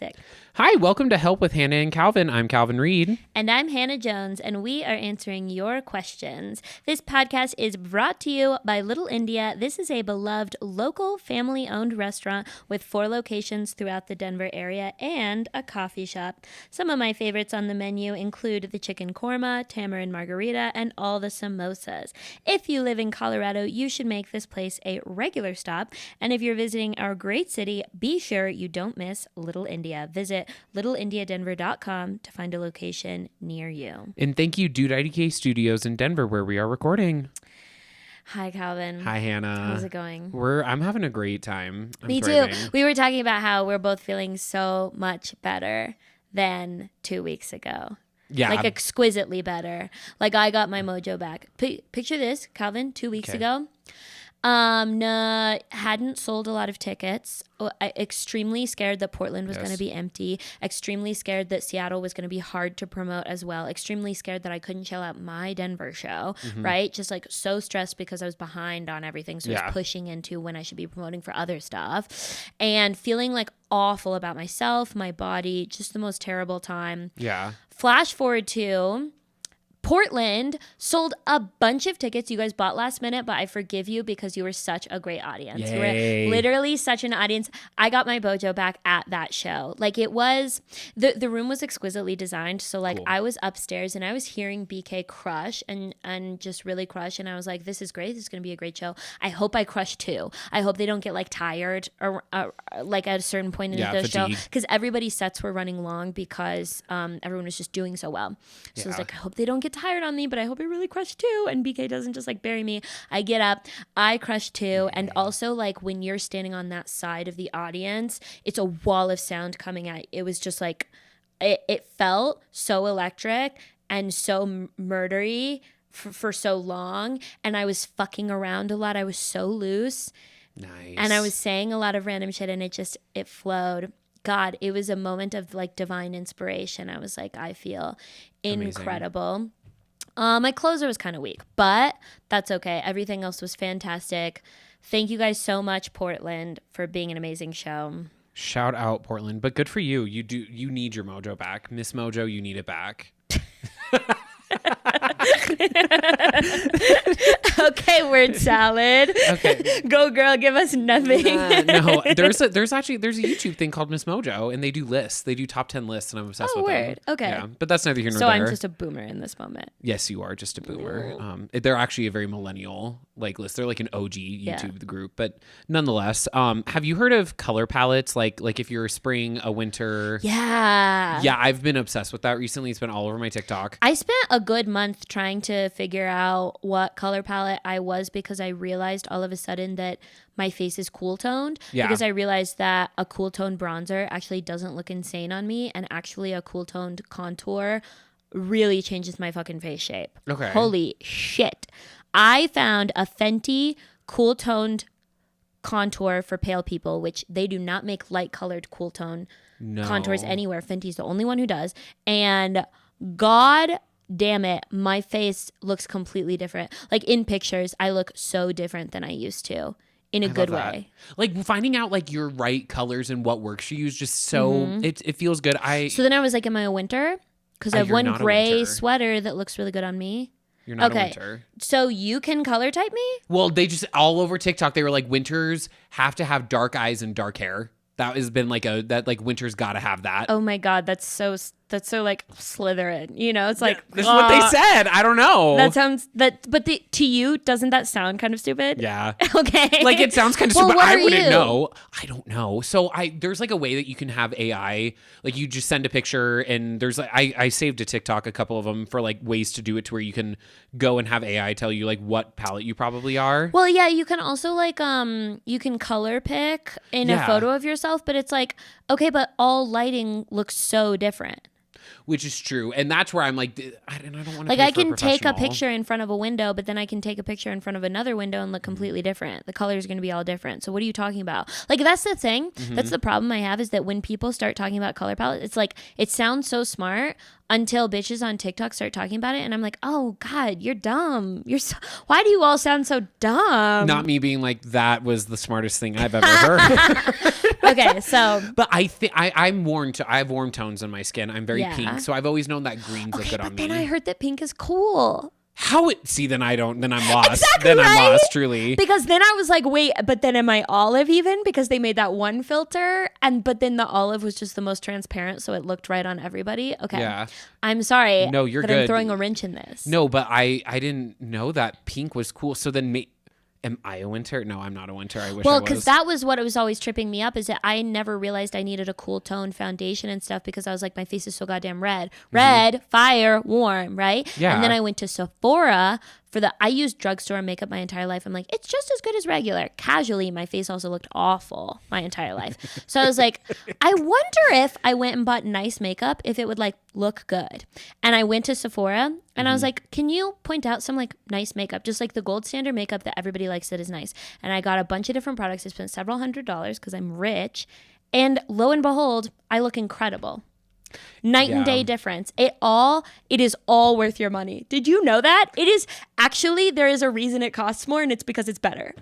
fantastic. Hi, welcome to Help with Hannah and Calvin. I'm Calvin Reed. And I'm Hannah Jones, and we are answering your questions. This podcast is brought to you by Little India. This is a beloved local family-owned restaurant with 4 locations throughout the Denver area and a coffee shop. Some of my favorites on the menu include the chicken korma, tamarind margarita, and all the samosas. If you live in Colorado, you should make this place a regular stop. And if you're visiting our great city, be sure you don't miss Little India. Visit littleindiadenver.com to find a location near you. And thank you, Dude IDK Studios in Denver, where we are recording. Hi, Calvin. Hi, Hannah. How's it going? I'm having a great time. Me too. We were talking about how we're both feeling so much better than 2 weeks ago. Yeah. Like exquisitely better. Like I got my mojo back. Picture this, Calvin, 2 weeks ago. Hadn't sold a lot of tickets. Extremely scared that Portland was going to be empty. Extremely scared that Seattle was going to be hard to promote as well. Extremely scared that I couldn't chill out my Denver show, right? Just like so stressed because I was behind on everything. So I was pushing into when I should be promoting for other stuff and feeling like awful about myself, my body, just the most terrible time. Yeah. Flash forward to Portland, sold a bunch of tickets. You guys bought last minute, but I forgive you because you were such a great audience. Yay. You were literally such an audience. I got my bojo back at that show. Like it was, the room was exquisitely designed. So like I was upstairs and I was hearing BK crush and just really crush. And I was like, this is great. This is going to be a great show. I hope I crush too. I hope they don't get like tired or like at a certain point in the show. Because everybody's sets were running long because everyone was just doing so well. So I was like, I hope they don't get tired on me, but I hope I really crush too, and BK doesn't just like bury me. I get up, I crush too, and also like when you're standing on that side of the audience, it's a wall of sound coming at. It was just like it felt so electric and so murdery for so long, and I was fucking around a lot. I was so loose. Nice. And I was saying a lot of random shit, and it flowed. God, it was a moment of like divine inspiration. I was like, I feel incredible. Amazing. My closer was kind of weak, but that's okay. Everything else was fantastic. Thank you guys so much, Portland, for being an amazing show. Shout out Portland, but good for you. You need your mojo back. Miss Mojo, you need it back. Okay, word salad. Okay, go girl, give us nothing. No, there's a YouTube thing called Miss Mojo, and they do lists. They do top 10 lists, and I'm obsessed with them. Okay. Yeah, but that's neither here nor there. there. So I'm just a boomer in this moment. Yes, you are just a boomer. They're actually a very millennial like list. They're like an OG YouTube group, but nonetheless, have you heard of color palettes? Like if you're a spring, a winter. Yeah, I've been obsessed with that recently. It's been all over my TikTok. I spent a good month trying to figure out what color palette I was because I realized all of a sudden that my face is cool toned. Yeah. Because I realized that a cool toned bronzer actually doesn't look insane on me, and actually a cool toned contour really changes my fucking face shape. Okay. Holy shit. I found a Fenty cool toned contour for pale people, which they do not make light colored cool tone contours anywhere. Fenty's the only one who does. And God damn it, my face looks completely different. Like in pictures, I look so different than I used to in a good way. Like finding out like your right colors and what works for you is just so, it feels good. So then I was like, am I a winter? Because I have one gray sweater that looks really good on me. You're not a winter. So you can color type me? Well, they just all over TikTok, they were like, winters have to have dark eyes and dark hair. That has been like winter's got to have that. Oh my God, that's so like Slytherin, you know? It's like this is what they said. I don't know. That sounds to you, doesn't that sound kind of stupid? Yeah. Okay. Like it sounds kind of stupid. What I are wouldn't you? know. I don't know. So there's like a way that you can have AI. Like you just send a picture, and there's like I saved a TikTok, a couple of them for like ways to do it to where you can go and have AI tell you like what palette you probably are. Well, yeah, you can also like you can color pick in a photo of yourself, but it's like, okay, but all lighting looks so different. Which is true. And that's where I'm like, I don't want to like I can take a picture in front of a window, but then I can take a picture in front of another window and look completely different. The color is going to be all different. So what are you talking about? Like that's the thing. That's the problem I have, is that when people start talking about color palette, it's like it sounds so smart until bitches on TikTok start talking about it, and I'm like, oh God, you're dumb. Why do you all sound so dumb? Not me being like, that was the smartest thing I've ever heard. Okay, so But I think I'm warm to. I have warm tones in my skin. I'm very Yeah. pink, so I've always known that greens look okay, good but on then me. I heard that pink is cool. How it? See, then I don't. Then I'm lost. Exactly, then I'm right? lost. Truly. Because then I was like, wait, but then am I olive even? Because they made that one filter, but then the olive was just the most transparent, so it looked right on everybody. Okay, Yeah. I'm sorry. No, you're that good. I'm throwing a wrench in this. No, but I didn't know that pink was cool. So then, am I a winter? No, I'm not a winter. I wish I Well, was. because that was what was always tripping me up is that I never realized I needed a cool tone foundation and stuff because I was like, my face is so goddamn red. Red, fire, warm, right? Yeah. And then I went to Sephora I used drugstore makeup my entire life. I'm like, it's just as good as regular. Casually, my face also looked awful my entire life. So I was like, I wonder if I went and bought nice makeup, if it would like look good. And I went to Sephora and I was like, can you point out some like nice makeup? Just like the gold standard makeup that everybody likes that is nice. And I got a bunch of different products. I spent several $100s because I'm rich. And lo and behold, I look incredible. Night and day difference. It is all worth your money. Did you know that? It is actually, there is a reason it costs more, and it's because it's better.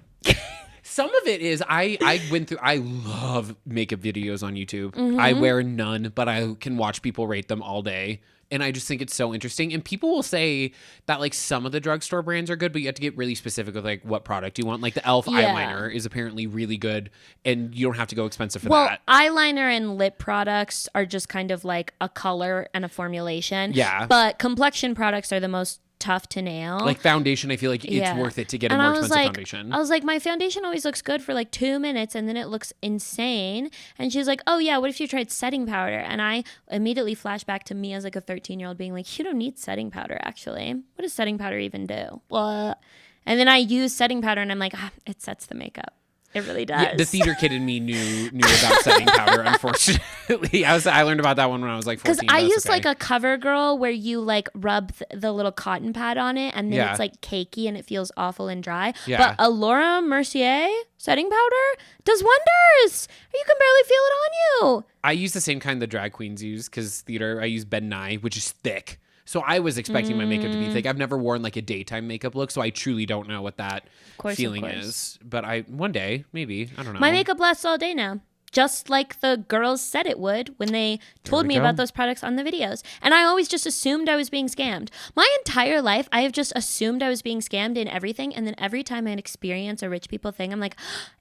Some of it is I went through. I love makeup videos on YouTube. Mm-hmm. I wear none, but I can watch people rate them all day. And I just think it's so interesting. And people will say that like some of the drugstore brands are good, but you have to get really specific with like what product you want. Like the e.l.f. eyeliner is apparently really good, and you don't have to go expensive for that. Eyeliner and lip products are just kind of like a color and a formulation. Yeah. But complexion products are the most tough to nail. Like foundation, I feel like it's worth it to get a more expensive foundation. I was like, my foundation always looks good for like 2 minutes and then it looks insane. And she's like, oh yeah, what if you tried setting powder? And I immediately flashed back to me as like a 13-year-old being like, you don't need setting powder actually. What does setting powder even do? What? And then I use setting powder and I'm like, it sets the makeup. It really does. Yeah, the theater kid in me knew about setting powder. Unfortunately, I learned about that one when I was like 14. Because I use like a CoverGirl where you like rub the little cotton pad on it, and then it's like cakey and it feels awful and dry. Yeah. But a Laura Mercier setting powder does wonders. You can barely feel it on you. I use the same kind the drag queens use because theater. I use Ben Nye, which is thick. So I was expecting my makeup to be thick. I've never worn like a daytime makeup look, so I truly don't know what that feeling is. But one day, maybe, I don't know. My makeup lasts all day now. Just like the girls said it would when they told me about those products on the videos. And I always just assumed I was being scammed. My entire life, I have just assumed I was being scammed in everything. And then every time I experience a rich people thing, I'm like,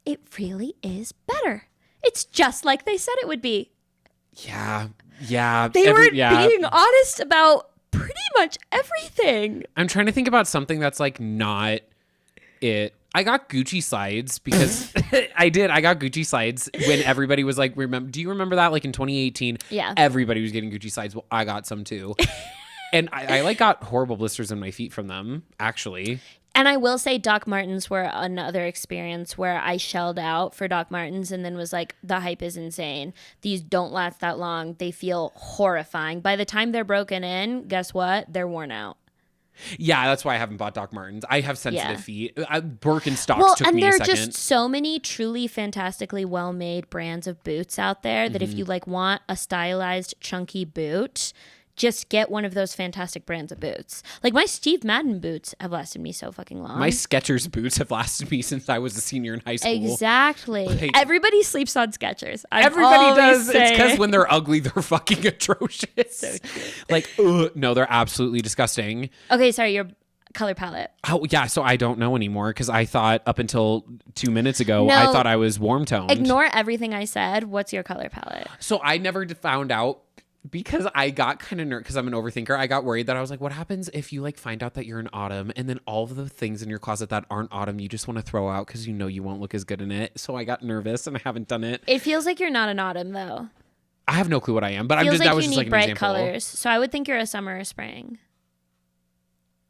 it really is better. It's just like they said it would be. Yeah. They were being honest about pretty much everything. I'm trying to think about something that's like not it. I got Gucci slides because I got Gucci slides when everybody was like, do you remember that? Like in 2018, everybody was getting Gucci slides. Well, I got some too. And I like got horrible blisters in my feet from them, actually. And I will say Doc Martens were another experience where I shelled out for Doc Martens and then was like, the hype is insane. These don't last that long. They feel horrifying. By the time they're broken in, guess what? They're worn out. Yeah, that's why I haven't bought Doc Martens. I have sensitive feet. Birkenstocks took me a second. And there are just so many truly fantastically well-made brands of boots out there that if you like want a stylized chunky boot, just get one of those fantastic brands of boots. Like my Steve Madden boots have lasted me so fucking long. My Skechers boots have lasted me since I was a senior in high school. Exactly. Like, everybody sleeps on Skechers. Everybody does. It's because when they're ugly, they're fucking atrocious. So cute. Like, no, they're absolutely disgusting. Okay, sorry, your color palette. Oh, yeah, so I don't know anymore because I thought up until 2 minutes ago, I thought I was warm toned. Ignore everything I said. What's your color palette? So I never found out. Because I got kind of because I'm an overthinker, I got worried that I was like, what happens if you like find out that you're an autumn and then all of the things in your closet that aren't autumn you just want to throw out because you know you won't look as good in it. So I got nervous and I haven't done it. It feels like you're not an autumn though. I have no clue what I am, but that was just need like an bright example. colors. So I would think you're a summer or spring.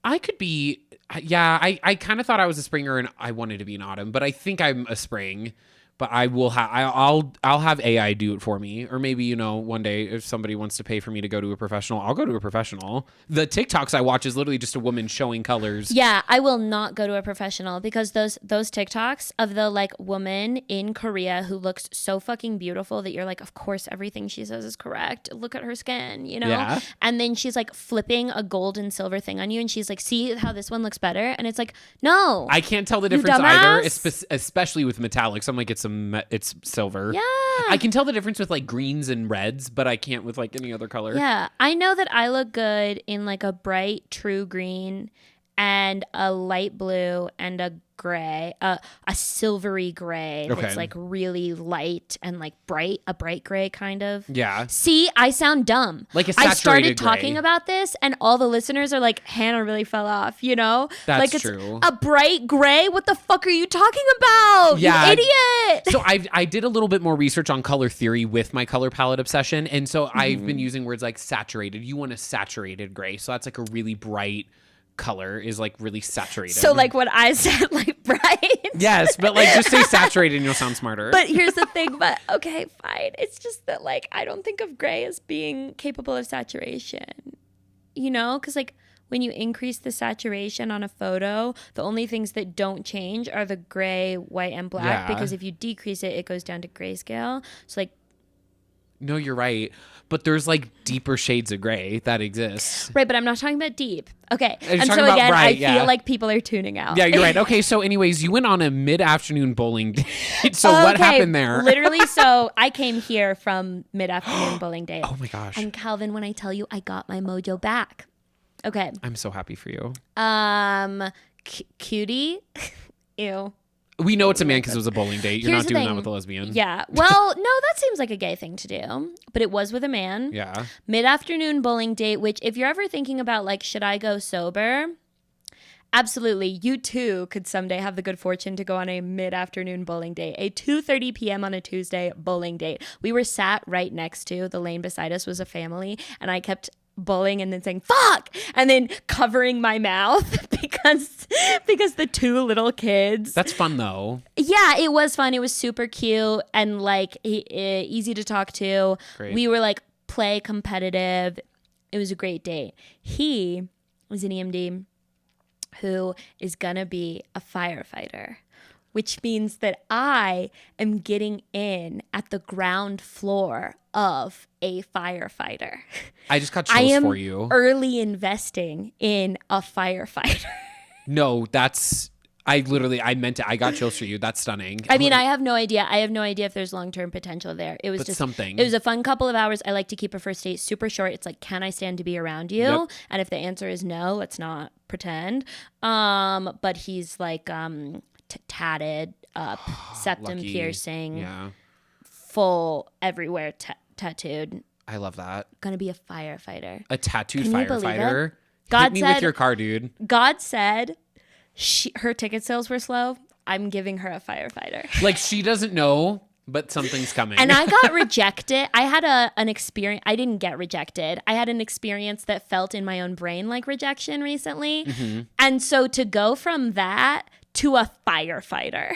I could be, yeah. I kind of thought I was a springer and I wanted to be an autumn, but I think I'm a spring. But I will I'll have AI do it for me. Or maybe, one day if somebody wants to pay for me to go to a professional, I'll go to a professional. The TikToks I watch is literally just a woman showing colors. Yeah, I will not go to a professional because those TikToks of the like woman in Korea who looks so fucking beautiful that you're like, of course everything she says is correct. Look at her skin, Yeah. And then she's like flipping a gold and silver thing on you and she's like, see how this one looks better? And it's like, no. I can't tell the difference either, especially with metallics. I'm like, it's it's silver. Yeah. I can tell the difference with like greens and reds, but I can't with like any other color. Yeah. I know that I look good in like a bright true green and a light blue and a gray, a silvery gray that's like really light and like a bright gray kind of. Yeah. See, I sound dumb. Like a saturated I started gray. talking about this and all the listeners are like, Hannah really fell off, you know? That's like it's true. A bright gray? What the fuck are you talking about? Yeah. You idiot. So I did a little bit more research on color theory with my color palette obsession. And so I've been using words like saturated. You want a saturated gray. So that's like a really bright color is like really saturated. So like what I said, like bright. Yes, but like just say saturated and you'll sound smarter. But here's the thing, but okay, fine. It's just that like I don't think of gray as being capable of saturation. You know? Because like when you increase the saturation on a photo, the only things that don't change are the gray, white, and black. Yeah. Because if you decrease it, it goes down to grayscale. So like No, you're right. But there's like deeper shades of gray that exist. right, but I'm not talking about deep. Okay. You're And so talking about again, bright, I yeah. feel like people are tuning out. Yeah, you're right. Okay, so anyways, you went on a mid-afternoon bowling date. So what Okay, happened there? Literally, so I came here from mid-afternoon bowling date. Oh my gosh. And Calvin, when I tell you I got my mojo back. Okay. I'm so happy for you. Cutie. Ew. We know it's a man because it was a bowling date. You're Here's not the doing thing. that with a lesbian. Yeah. Well, no, that seems like a gay thing to do. But it was with a man. Yeah. Mid-afternoon bowling date, which if you're ever thinking about like, should I go sober? Absolutely. You too could someday have the good fortune to go on a mid-afternoon bowling date, a 2:30 p.m. on a Tuesday bowling date. We were sat right next to, the lane beside us was a family, and I kept bowling and then saying fuck and then covering my mouth because the two little kids. That's fun though. Yeah, it was fun. It was super cute and like easy to talk to. Great. We were like play competitive. It was a great date. He was an EMD who is gonna be a firefighter, which means that I am getting in at the ground floor of a firefighter. I just got I chills am for you. early investing in a firefighter. No, I meant it. I got chills for you. That's stunning. I mean, I have no idea. I have no idea if there's long-term potential there. It was But just something. It was a fun couple of hours. I like to keep a first date super short. It's like, can I stand to be around you? Yep. And if the answer is no, let's not pretend. But he's like tatted up, septum Lucky. piercing, Yeah. full everywhere tattooed. I love that. Gonna be a firefighter. A tattooed Can you believe it? firefighter. God Hit me said- with your car, dude. God said her ticket sales were slow. I'm giving her a firefighter. Like she doesn't know, but something's coming. And I got rejected. I had an experience. I didn't get rejected. I had an experience that felt in my own brain like rejection recently. Mm-hmm. And so to go from that to a firefighter.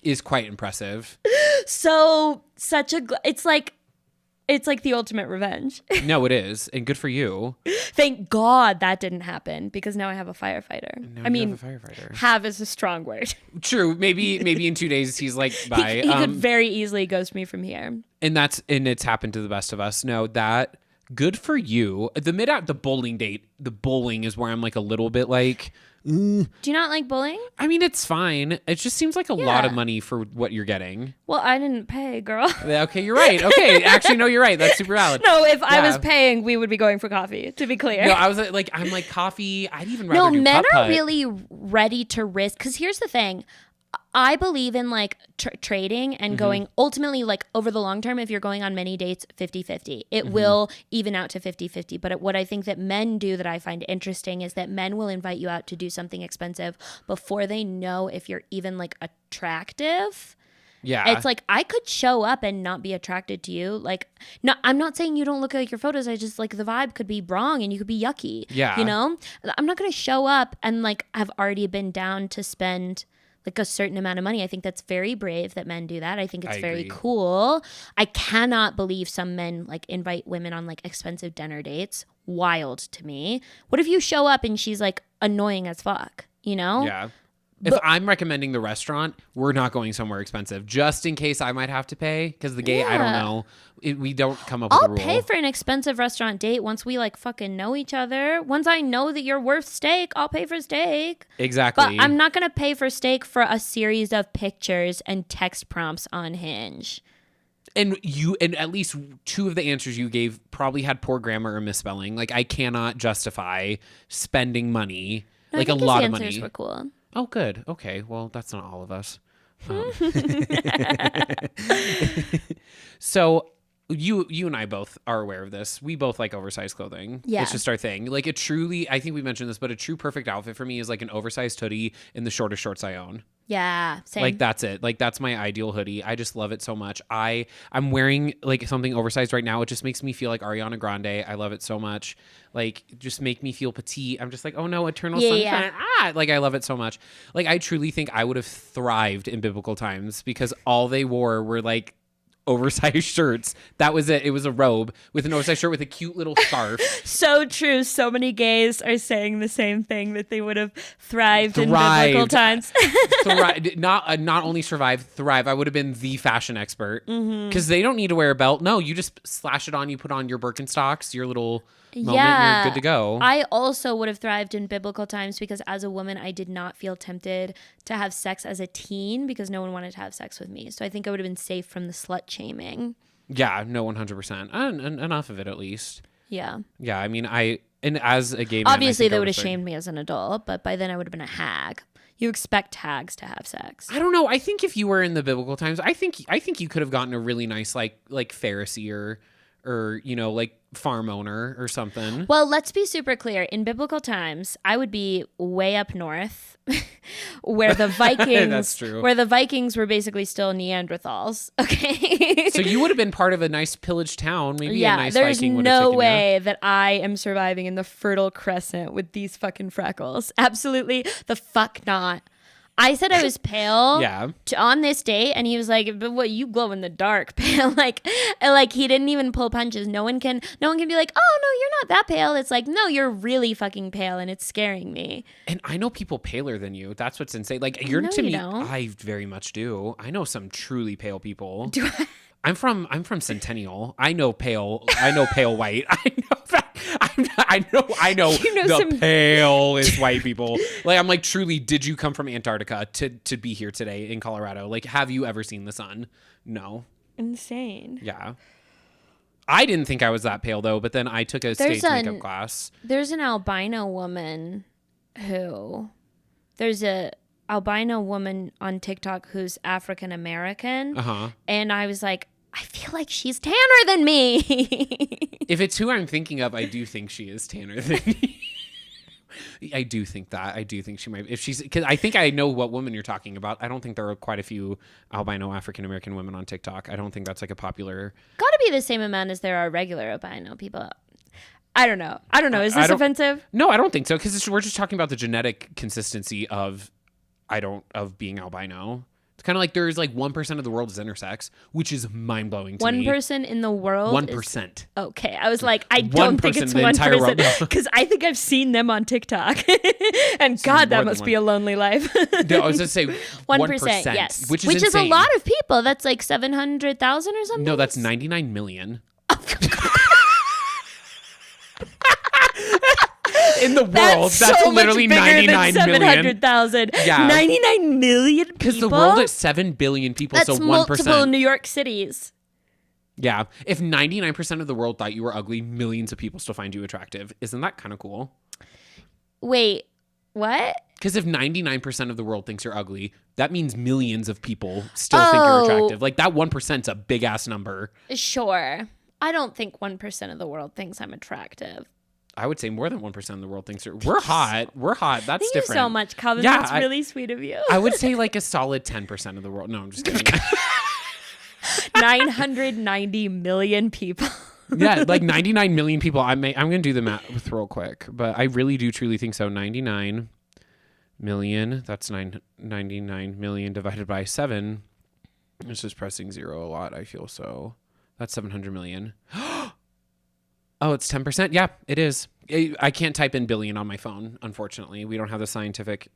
is quite impressive. So it's like the ultimate revenge. No, it is. And good for you. Thank God that didn't happen because now I have a firefighter. Now I you mean, have a firefighter. have is a strong word. True. Maybe in 2 days he's like, bye. He could very easily ghost me from here. And it's happened to the best of us. No, that good for you. The bowling date, the bowling is where I'm like a little bit like, Do you not like bowling? I mean, it's fine. It just seems like a lot of Yeah. money for what you're getting. Well, I didn't pay, girl. Okay, you're right. Okay, actually, no, you're right. That's super valid. No, if I was Yeah. paying, we would be going for coffee, to be clear. No, I was like, I'm like coffee. I'd even rather No, do men are putt-putt. really ready to risk. Because here's the thing. I believe in like trading and going ultimately like over the long term, if you're going on many dates, 50-50. It will even out to 50-50. But what I think that men do that I find interesting is that men will invite you out to do something expensive before they know if you're even like attractive. Yeah, It's like I could show up and not be attracted to you. Like, no, I'm not saying you don't look like your photos. I just like the vibe could be wrong and you could be yucky. Yeah. You know, I'm not going to show up and like have already been down to spend like a certain amount of money. I think that's very brave that men do that. I think it's I very agree. cool. I cannot believe some men like invite women on like expensive dinner dates. Wild to me. What if you show up and she's like annoying as fuck, you know? yeah. If I'm recommending the restaurant, we're not going somewhere expensive, just in case I might have to pay. Because the gay, I don't know. We don't come up with a rule. I'll pay for an expensive restaurant date once we like fucking know each other. Once I know that you're worth steak, I'll pay for steak. Exactly. But I'm not going to pay for steak for a series of pictures and text prompts on Hinge. And at least 2 of the answers you gave probably had poor grammar or misspelling. Like, I cannot justify spending money, No, like I a think lot his of answers money. were cool. Oh, good. Okay. Well, that's not all of us. So you and I both are aware of this. We both like oversized clothing. Yeah. It's just our thing. Like I think we mentioned this, but a true perfect outfit for me is like an oversized hoodie in the shortest shorts I own. Yeah, same. Like that's it. Like that's my ideal hoodie. I just love it so much. I'm wearing like something oversized right now. It just makes me feel like Ariana Grande. I love it so much. Like just make me feel petite. I'm just like, oh no, eternal sunshine. Ah, like I love it so much. Like I truly think I would have thrived in biblical times because all they wore were like oversized shirts. That was it. It was a robe with an oversized shirt with a cute little scarf. So true. So many gays are saying the same thing, that they would have thrived in biblical times. Not only survive, thrive. I would have been the fashion expert because they don't need to wear a belt. No, you just slash it on. You put on your Birkenstocks, your little moment, you're good to go. I also would have thrived in biblical times because as a woman, I did not feel tempted to have sex as a teen because no one wanted to have sex with me. So I think I would have been safe from the slut shaming. Yeah, no, 100%. And enough of it at least. Yeah. Yeah, I mean, and as a gay man, obviously they would have shamed me as an adult, but by then I would have been a hag. You expect hags to have sex. I don't know. I think if you were in the biblical times, I think you could have gotten a really nice like Pharisee or like farm owner or something. Well, let's be super clear. In biblical times, I would be way up north where the Vikings That's true. Where the Vikings were basically still Neanderthals. Okay. So you would have been part of a nice pillaged town. Maybe a nice there's Viking would have no taken way that I am surviving in the Fertile Crescent with these fucking freckles. Absolutely the fuck not. I said I was pale on this date, and he was like, "But what, you glow in the dark, pale." like he didn't even pull punches. No one can be like, "Oh no, you're not that pale." It's like, no, you're really fucking pale, and it's scaring me. And I know people paler than you. That's what's insane. Like you're No, to you me, don't. I very much do. I know some truly pale people. Do I? I'm from Centennial. I know pale white. I know that. I know You know the some- palest white people. Like I'm like, truly, did you come from Antarctica to be here today in Colorado? Like, have you ever seen the sun? No. Insane. Yeah. I didn't think I was that pale though, but then I took a stage makeup class. There's an albino woman on TikTok who's African American. And I was like, I feel like she's tanner than me. If it's who I'm thinking of, I do think she is tanner than me. I do think that. I do think she might. If she's, because I think I know what woman you're talking about. I don't think there are quite a few albino African American women on TikTok. I don't think that's like a popular. Gotta be the same amount as there are regular albino people. I don't know. Is this offensive? No, I don't think so. Because we're just talking about the genetic consistency of being albino. It's kind of like there's like 1% of the world is intersex, which is mind blowing to me. 1% in the world. 1%. Okay, I was like, I don't think it's 1%, because I think I've seen them on TikTok, and God, that must be a lonely life. No, I was gonna say 1%, yes, which is a lot of people. That's like 700,000 or something. No, that's 99 million. In the world, that's so literally much 99 million. 700,000. Yeah. 99 million people? Because the world is 7 billion people, that's so 1%. multiple New York cities. Yeah. If 99% of the world thought you were ugly, millions of people still find you attractive. Isn't that kind of cool? Wait, what? Because if 99% of the world thinks you're ugly, that means millions of people still think you're attractive. Like that 1%'s a big ass number. Sure. I don't think 1% of the world thinks I'm attractive. I would say more than 1% of the world thinks we're hot. We're hot. That's Thank different. you so much, Calvin. Yeah, That's really sweet of you. I would say like a solid 10% of the world. No, I'm just kidding. 990 million people. Yeah, like 99 million people. I'm going to do the math real quick, but I really do truly think so. 99 million. That's 99 million divided by 7. It's just pressing 0 a lot, I feel so. That's 700 million. Oh, it's 10%? Yeah, it is. I can't type in billion on my phone, unfortunately. We don't have the scientific.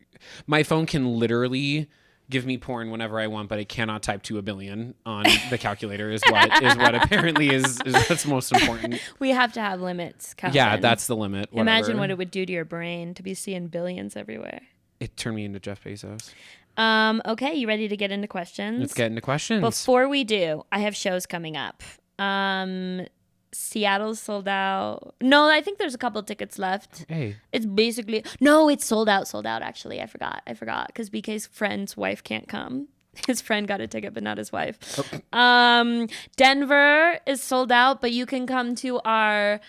My phone can literally give me porn whenever I want, but I cannot type to a billion on the calculator is what apparently is what's most important. We have to have limits, Calvin. Yeah, that's the limit. Whatever. Imagine what it would do to your brain to be seeing billions everywhere. It turned me into Jeff Bezos. Okay, you ready to get into questions? Let's get into questions. Before we do, I have shows coming up. Seattle's sold out. No, I think there's a couple tickets left. Hey. It's basically no, it's sold out actually. I forgot because BK's friend's wife can't come. His friend got a ticket, but not his wife. Oh. Denver is sold out, but you can come to our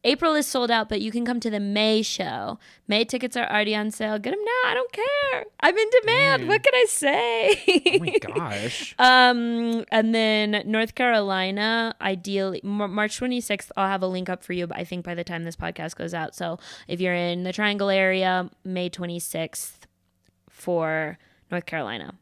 April is sold out, but you can come to the May show. May tickets are already on sale. Get them now. I don't care. I'm in demand. What can I say? Oh my gosh. And then North Carolina, ideally, March 26th, I'll have a link up for you, but I think by the time this podcast goes out. So if you're in the Triangle area, May 26th for North Carolina.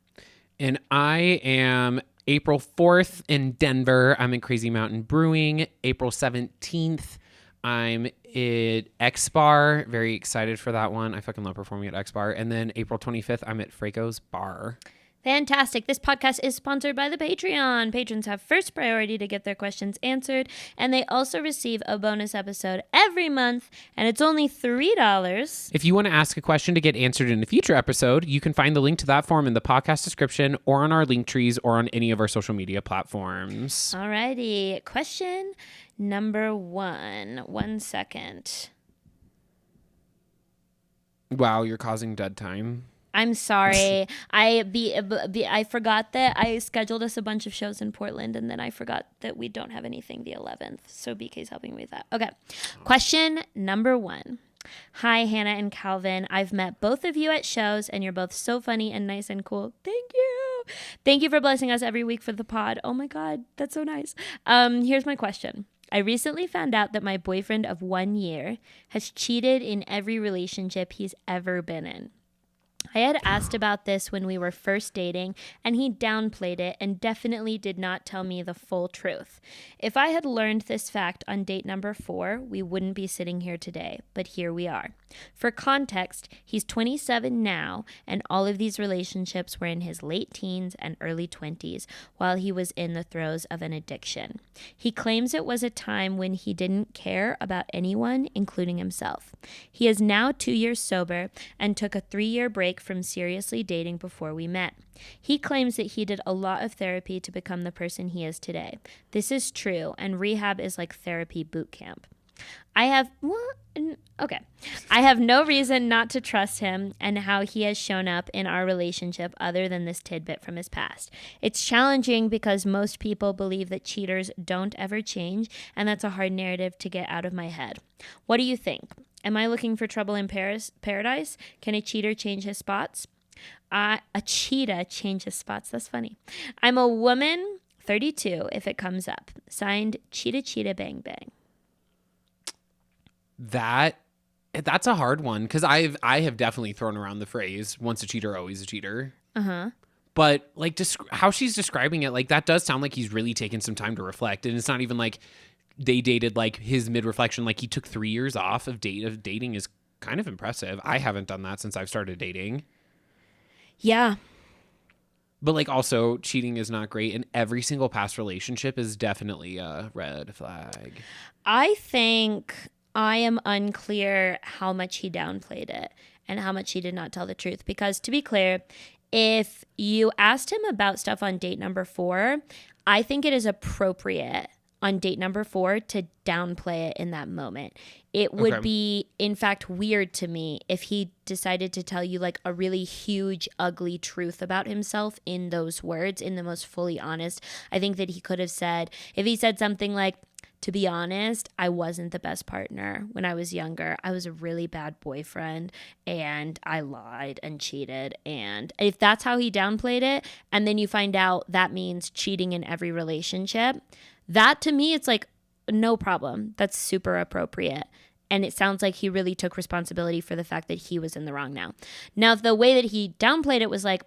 And I am April 4th in Denver. I'm in Crazy Mountain Brewing. April 17th. I'm at X Bar. Very excited for that one. I fucking love performing at X Bar. And then April 25th, I'm at Franco's Bar. Fantastic. This podcast is sponsored by the Patreon. Patrons have first priority to get their questions answered, and they also receive a bonus episode every month, and it's only $3. If you want to ask a question to get answered in a future episode, you can find the link to that form in the podcast description or on our link trees or on any of our social media platforms. Alrighty. Question number 1. 1 second. Wow, you're causing dead time. I'm sorry. I forgot that I scheduled us a bunch of shows in Portland, and then I forgot that we don't have anything the 11th. So BK's helping me with that. Okay. Question number 1. Hi, Hannah and Calvin. I've met both of you at shows, and you're both so funny and nice and cool. Thank you. Thank you for blessing us every week for the pod. Oh my God, that's so nice. Here's my question. I recently found out that my boyfriend of 1 year has cheated in every relationship he's ever been in. I had asked about this when we were first dating, and he downplayed it and definitely did not tell me the full truth. If I had learned this fact on date number 4, we wouldn't be sitting here today, but here we are. For context, he's 27 now, and all of these relationships were in his late teens and early 20s while he was in the throes of an addiction. He claims it was a time when he didn't care about anyone, including himself. He is now 2 years sober and took a 3-year break from seriously dating before we met. He claims that he did a lot of therapy to become the person he is today. This is true, and rehab is like therapy boot camp. I have no reason not to trust him and how he has shown up in our relationship other than this tidbit from his past. It's challenging because most people believe that cheaters don't ever change, and that's a hard narrative to get out of my head. What do you think? Am I looking for trouble in paradise? Can a cheater change his spots? A cheetah changes spots. That's funny. I'm a woman, 32, if it comes up. Signed, Cheetah Cheetah Bang Bang. That's a hard one because I have definitely thrown around the phrase once a cheater, always a cheater. Uh-huh. But like how she's describing it, like that does sound like he's really taken some time to reflect. And it's not even like they dated like his mid-reflection. Like he took 3 years off of dating is kind of impressive. I haven't done that since I've started dating. Yeah. But like also cheating is not great. And every single past relationship is definitely a red flag. I think I am unclear how much he downplayed it and how much he did not tell the truth. Because to be clear, if you asked him about stuff on date number 4, I think it is appropriate on date number 4 to downplay it in that moment. It would be, in fact, weird to me if he decided to tell you like a really huge, ugly truth about himself in those words, in the most fully honest. I think that he could have said, if he said something like, to be honest, I wasn't the best partner when I was younger. I was a really bad boyfriend and I lied and cheated. And if that's how he downplayed it, and then you find out that means cheating in every relationship, that to me, it's like, no problem. That's super appropriate. And it sounds like he really took responsibility for the fact that he was in the wrong now. Now, the way that he downplayed it was like,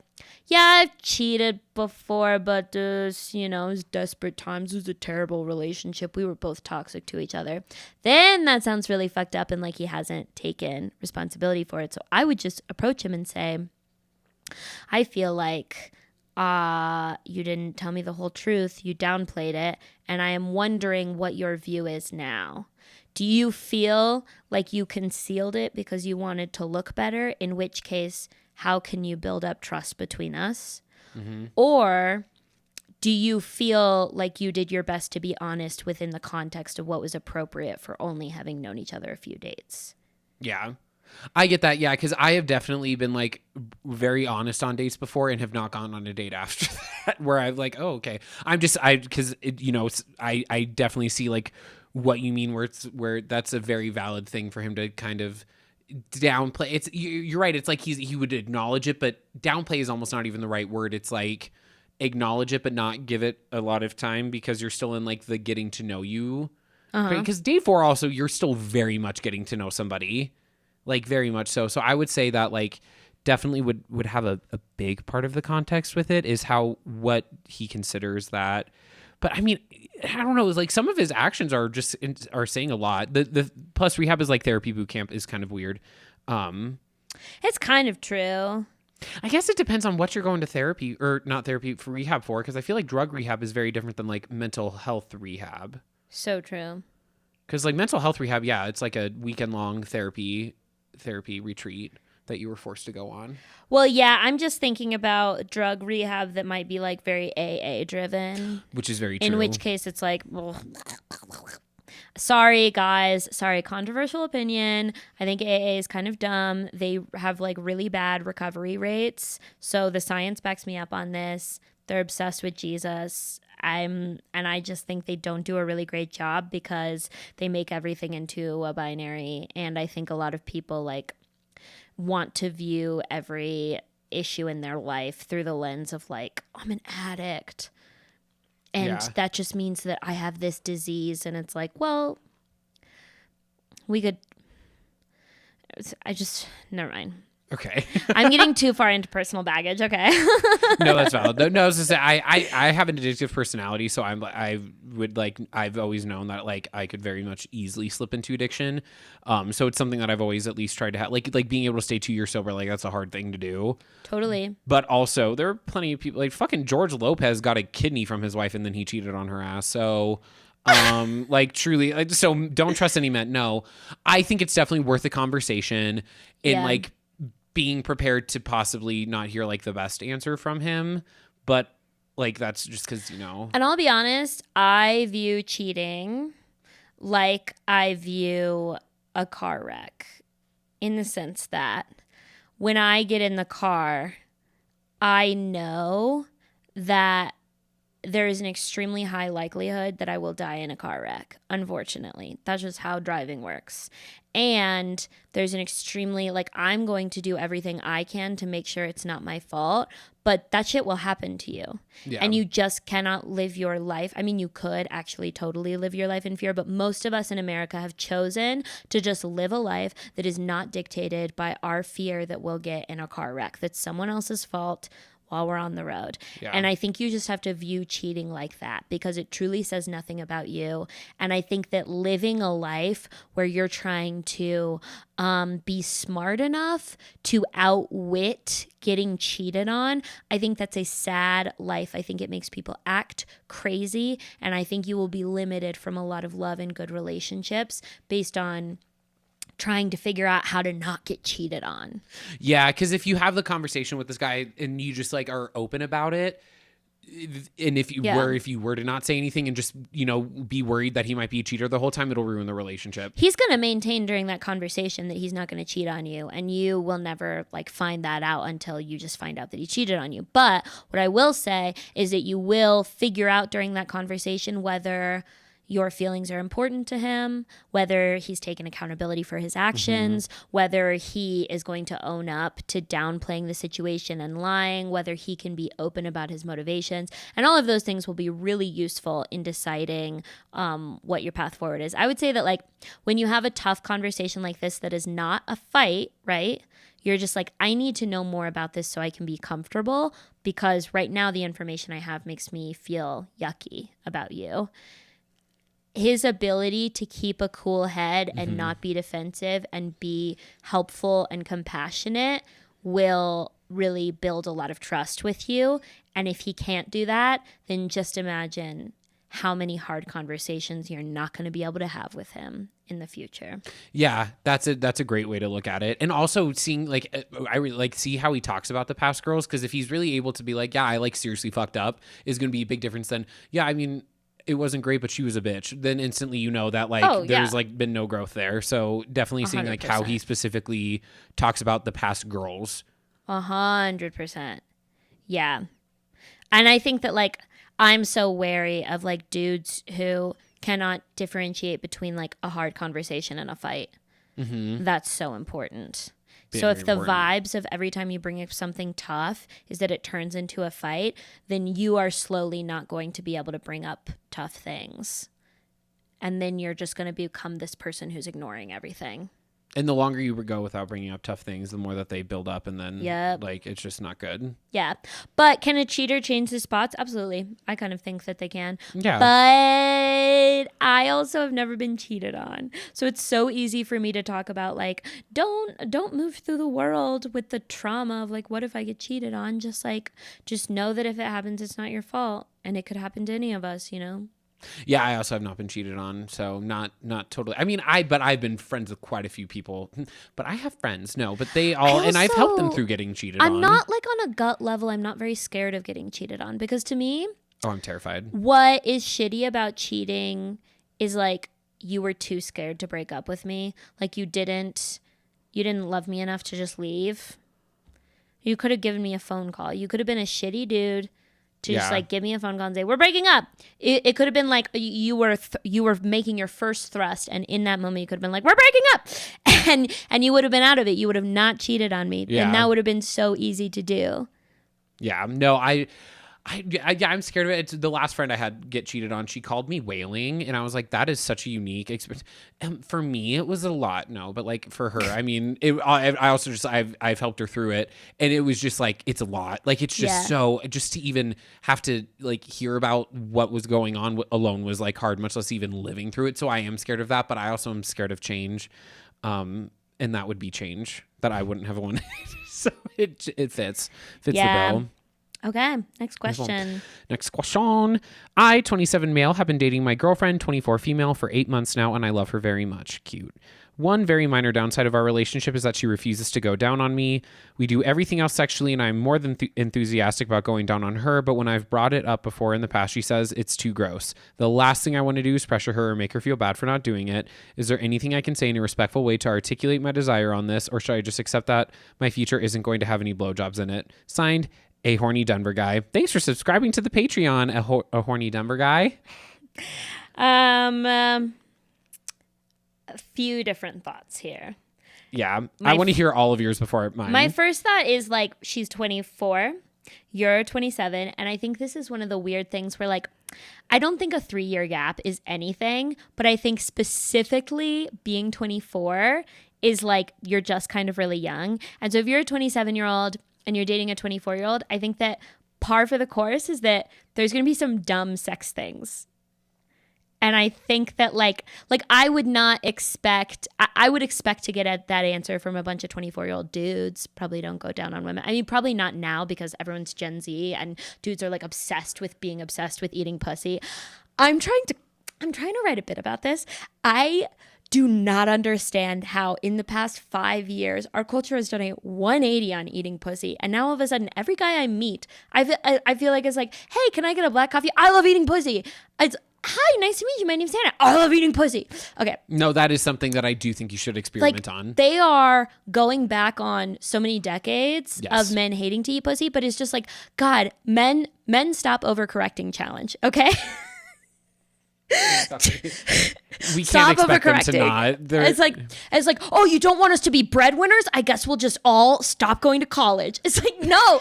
yeah, I've cheated before, but it was desperate times. It was a terrible relationship. We were both toxic to each other. Then that sounds really fucked up and like he hasn't taken responsibility for it. So I would just approach him and say, I feel like you didn't tell me the whole truth. You downplayed it. And I am wondering what your view is now. Do you feel like you concealed it because you wanted to look better? In which case, how can you build up trust between us? Mm-hmm. Or do you feel like you did your best to be honest within the context of what was appropriate for only having known each other a few dates? Yeah. I get that. Yeah. Cause I have definitely been like very honest on dates before and have not gone on a date after that where I'm like, oh, okay. I definitely see like what you mean where that's a very valid thing for him to kind of downplay. You're right. It's like he would acknowledge it, but downplay is almost not even the right word. It's like acknowledge it, but not give it a lot of time because you're still in like the getting to know you. Because date 4 also, you're still very much getting to know somebody. Like very much so. So I would say that like definitely would have a big part of the context with it is what he considers that. But I mean, I don't know. It's like some of his actions are saying a lot. The plus rehab is like therapy boot camp is kind of weird. It's kind of true. I guess it depends on what you're going to therapy or not therapy for rehab for. Because I feel like drug rehab is very different than like mental health rehab. So true. Because like mental health rehab, yeah, it's like a weekend long therapy retreat that you were forced to go on. Well, yeah, I'm just thinking about drug rehab that might be like very AA driven. Which is very true. In which case it's like, sorry guys, controversial opinion. I think AA is kind of dumb. They have like really bad recovery rates. So the science backs me up on this. They're obsessed with Jesus. And I just think they don't do a really great job because they make everything into a binary. And I think a lot of people like want to view every issue in their life through the lens of like, I'm an addict. And that just means that I have this disease. And it's like, well, never mind. Okay. I'm getting too far into personal baggage. Okay. No, that's valid. No, I was just saying, I have an addictive personality, so I've always known that like I could very much easily slip into addiction. So it's something that I've always at least tried to have, like being able to stay 2 years sober. Like that's a hard thing to do. Totally. But also there are plenty of people like fucking George Lopez got a kidney from his wife and then he cheated on her ass. So like truly, so don't trust any men. No, I think it's definitely worth a conversation in like being prepared to possibly not hear like the best answer from him, but like that's just because And I'll be honest, I view cheating like I view a car wreck, in the sense that when I get in the car, I know that there is an extremely high likelihood that I will die in a car wreck. Unfortunately, that's just how driving works. And there's an extremely, like, I'm going to do everything I can to make sure it's not my fault, but that shit will happen to you. Yeah. And you just cannot live your life. I mean, you could actually totally live your life in fear, but most of us in America have chosen to just live a life that is not dictated by our fear that we'll get in a car wreck, that's someone else's fault while we're on the road. Yeah. And I think you just have to view cheating like that because it truly says nothing about you. And I think that living a life where you're trying to be smart enough to outwit getting cheated on, I think that's a sad life. I think it makes people act crazy. And I think you will be limited from a lot of love and good relationships based on trying to figure out how to not get cheated on. Yeah, because if you have the conversation with this guy and you just like are open about it, and if you were to not say anything and just be worried that he might be a cheater the whole time, it'll ruin the relationship. He's going to maintain during that conversation that he's not going to cheat on you, and you will never like find that out until you just find out that he cheated on you. But what I will say is that you will figure out during that conversation whether your feelings are important to him, whether he's taken accountability for his actions, whether he is going to own up to downplaying the situation and lying, whether he can be open about his motivations. And all of those things will be really useful in deciding what your path forward is. I would say that, like, when you have a tough conversation like this that is not a fight, right? You're just like, I need to know more about this so I can be comfortable, because right now the information I have makes me feel yucky about you. His ability to keep a cool head and not be defensive and be helpful and compassionate will really build a lot of trust with you. And if he can't do that, then just imagine how many hard conversations you're not going to be able to have with him in the future. Yeah, that's a great way to look at it. And also seeing, like, I really like see how he talks about the past girls, because if he's really able to be like, yeah, I like seriously fucked up, is going to be a big difference than, yeah, I mean, it wasn't great, but she was a bitch. Then instantly you know that, like, there's like been no growth there. So definitely seeing 100%. Like how he specifically talks about the past girls. 100%. Yeah. And I think that, like, I'm so wary of, like, dudes who cannot differentiate between, like, a hard conversation and a fight. That's so important. So if the vibes of every time you bring up something tough is that it turns into a fight, then you are slowly not going to be able to bring up tough things. And then you're just going to become this person who's ignoring everything. And the longer you go without bringing up tough things, the more that they build up, and then like, it's just not good. Yeah. But can a cheater change his spots? Absolutely. I kind of think that they can. Yeah. But I also have never been cheated on. So it's so easy for me to talk about, like, don't move through the world with the trauma of, like, what if I get cheated on? Just know that if it happens, it's not your fault. And it could happen to any of us, you know? Yeah, I also have not been cheated on, so not totally. I mean, I've been friends with quite a few people, but I have friends. No, but they all, and I've helped them through getting cheated on. I'm not, like, on a gut level, I'm not very scared of getting cheated on, because to me, I'm terrified. What is shitty about cheating is, like, you were too scared to break up with me. Like, you didn't love me enough to just leave. You could have given me a phone call. You could have been a shitty dude to just, like, give me a phone call and say, we're breaking up. It could have been like you were making your first thrust, and in that moment you could have been like, we're breaking up, and you would have been out of it. You would have not cheated on me, and that would have been so easy to do. Yeah, no, I'm scared of it. It's the last friend I had get cheated on. She called me wailing, and I was like, that is such a unique experience. And for me, it was a lot. No, but, like, for her, I mean, I also just, I've helped her through it, and it was just like, it's a lot. Like, it's just so, just to even have to, like, hear about what was going on alone was, like, hard, much less even living through it. So I am scared of that, but I also am scared of change. And that would be change that I wouldn't have wanted. So it fits the bill. Okay, next question. Next question. I, 27 male, have been dating my girlfriend, 24 female, for 8 months now, and I love her very much. Cute. One very minor downside of our relationship is that she refuses to go down on me. We do everything else sexually, and I'm more than enthusiastic about going down on her, but when I've brought it up before in the past, she says it's too gross. The last thing I want to do is pressure her or make her feel bad for not doing it. Is there anything I can say in a respectful way to articulate my desire on this, or should I just accept that my future isn't going to have any blowjobs in it? Signed, a horny Denver guy. Thanks for subscribing to the Patreon, a horny Denver guy. A few different thoughts here. Yeah, I want to hear all of yours before mine. My first thought is, like, she's 24, you're 27, and I think this is one of the weird things where, like, I don't think a 3-year gap is anything, but I think specifically being 24 is, like, you're just kind of really young. And so if you're a 27-year-old and you're dating a 24-year-old, I think that par for the course is that there's going to be some dumb sex things. And I think that, like I would not expect, I would expect to get at that answer from a bunch of 24-year-old dudes. Probably don't go down on women. I mean, probably not now because everyone's Gen Z and dudes are, like, obsessed with being obsessed with eating pussy. I'm trying to write a bit about this. I do not understand how in the past 5 years our culture has done a 180 on eating pussy, and now all of a sudden every guy I meet, I feel like it's like, hey, can I get a black coffee? I love eating pussy. It's, hi, nice to meet you. My name's Hannah. I love eating pussy. Okay. No, that is something that I do think you should experiment, like, on. They are going back on so many decades of men hating to eat pussy, but it's just like, God, men stop overcorrecting challenge. Okay. We can't expect them to not. It's like, oh, you don't want us to be breadwinners? I guess we'll just all stop going to college. It's like, no,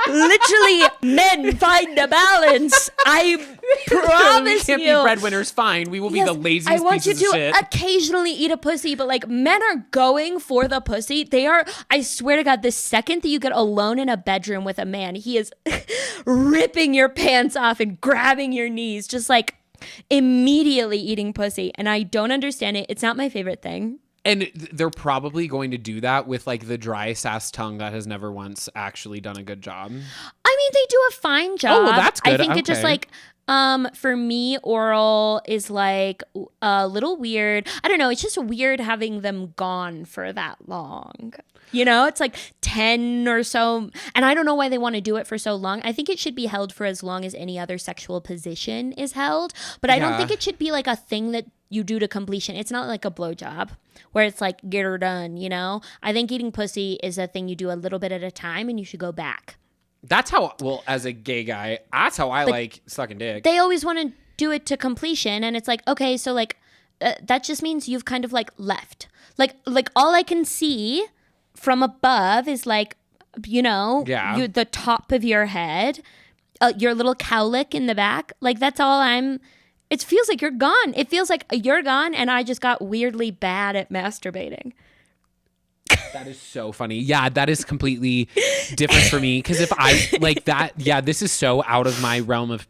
literally, men find a balance. I promise we can't be breadwinners. Fine, we will be the laziest I want you pieces of shit. to occasionally eat a pussy, but like men are going for the pussy. They are. I swear to God, the second that you get alone in a bedroom with a man, he is ripping your pants off and grabbing your knees, just like immediately eating pussy. And I don't understand it. It's not my favorite thing. And they're probably going to do that with like the dry sass tongue that has never once actually done a good job. I mean, they do a fine job. Oh, well, that's good. I think it just like for me, oral is like a little weird. I don't know. It's just weird having them gone for that long. You know, it's like 10 or so. And I don't know why they want to do it for so long. I think it should be held for as long as any other sexual position is held. But I don't think it should be like a thing that you do to completion. It's not like a blowjob where it's like, get her done, you know? I think eating pussy is a thing you do a little bit at a time and you should go back. That's how, well, as a gay guy, that's how I like sucking dick. They always want to do it to completion. And it's like, okay, so like, that just means you've kind of like left. Like all I can see from above is like, you know, the top of your head, your little cowlick in the back. Like that's all it feels like you're gone. It feels like you're gone and I just got weirdly bad at masturbating. That is so funny. Yeah, that is completely different for me. Because if I like that, this is so out of my realm of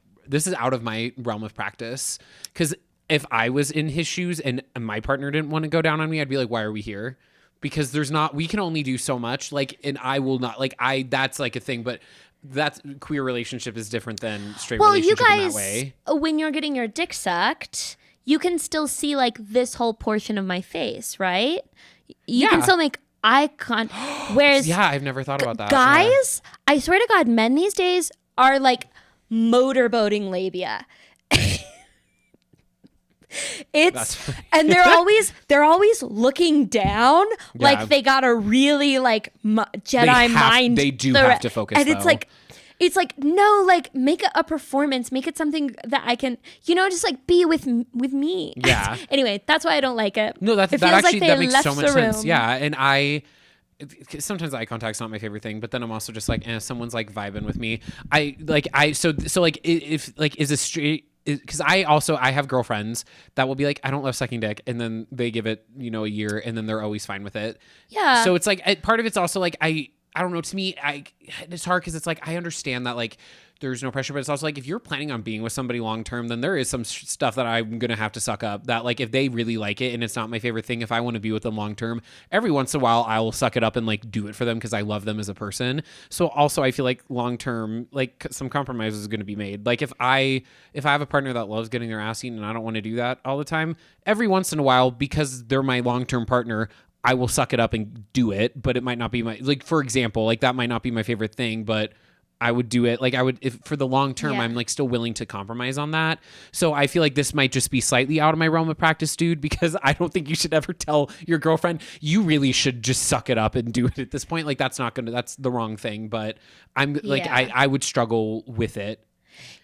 practice. Because if I was in his shoes and my partner didn't want to go down on me, I'd be like, why are we here? Because we can only do so much. Like, and I will not, like, that's like a thing, but that's queer relationship is different than straight relationship in that way. When you're getting your dick sucked, you can still see like this whole portion of my face, right? You can still make eye contact. Whereas I've never thought about that. Guys, I swear to God, men these days are like motorboating labia. And they're always looking down like they got a really like Jedi mind. They do have to focus, and it's like no, like make a performance, make it something that I can, you know, just like be with me. Yeah. Anyway, that's why I don't like it. No, that makes so much sense. Yeah, and sometimes eye contact's not my favorite thing, but then I'm also just like, someone's like vibing with me. Because I have girlfriends that will be like, I don't love sucking dick, and then they give it, you know, a year, and then they're always fine with it. Yeah. So it's like part of it's also like I don't know. To me, it's hard because it's like I understand that like there's no pressure, but it's also like if you're planning on being with somebody long term, then there is some stuff that I'm gonna have to suck up. That like if they really like it and it's not my favorite thing, if I want to be with them long term, every once in a while I will suck it up and like do it for them because I love them as a person. So also I feel like long term, like some compromise is gonna be made. Like if I have a partner that loves getting their ass eaten and I don't want to do that all the time, every once in a while because they're my long term partner, I will suck it up and do it. But it might not be like, for example, like that might not be my favorite thing, but I would do it. Like if for the long term, I'm like still willing to compromise on that. So I feel like this might just be slightly out of my realm of practice, dude, because I don't think you should ever tell your girlfriend, you really should just suck it up and do it at this point. Like that's the wrong thing, but I'm like, I would struggle with it.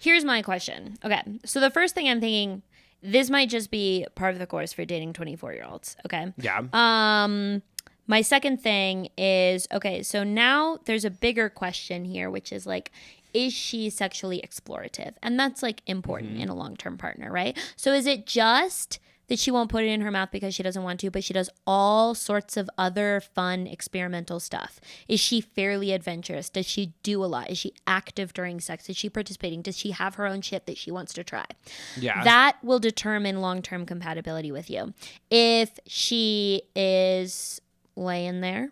Here's my question. Okay. So the first thing I'm thinking, this might just be part of the course for dating 24-year-olds. Okay. Yeah. My second thing is, okay, so now there's a bigger question here, which is like, is she sexually explorative? And that's like important in a long-term partner, right? So is it just that she won't put it in her mouth because she doesn't want to, but she does all sorts of other fun experimental stuff? Is she fairly adventurous? Does she do a lot? Is she active during sex? Is she participating? Does she have her own shit that she wants to try? Yeah. That will determine long-term compatibility with you. If she is laying there